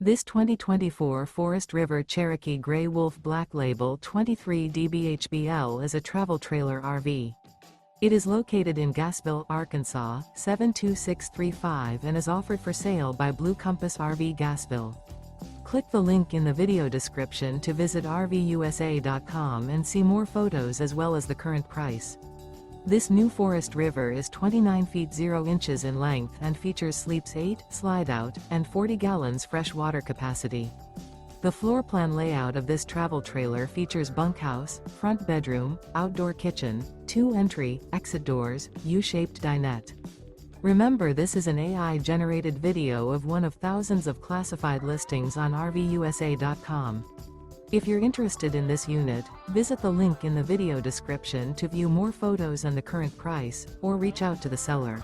This 2024 Forest River Cherokee Grey Wolf Black Label 23 DBHBL is a travel trailer RV. It is located in Gassville, Arkansas, 72635 and is offered for sale by Blue Compass RV Gassville. Click the link in the video description to visit RVUSA.com and see more photos as well as the current price. This new Forest River is 29 feet 0 inches in length and features sleeps 8, slide-out, and 40 gallons fresh water capacity. The floor plan layout of this travel trailer features bunkhouse, front bedroom, outdoor kitchen, 2 entry, exit doors, U-shaped dinette. Remember, this is an AI-generated video of one of thousands of classified listings on RVUSA.com. If you're interested in this unit, visit the link in the video description to view more photos and the current price, or reach out to the seller.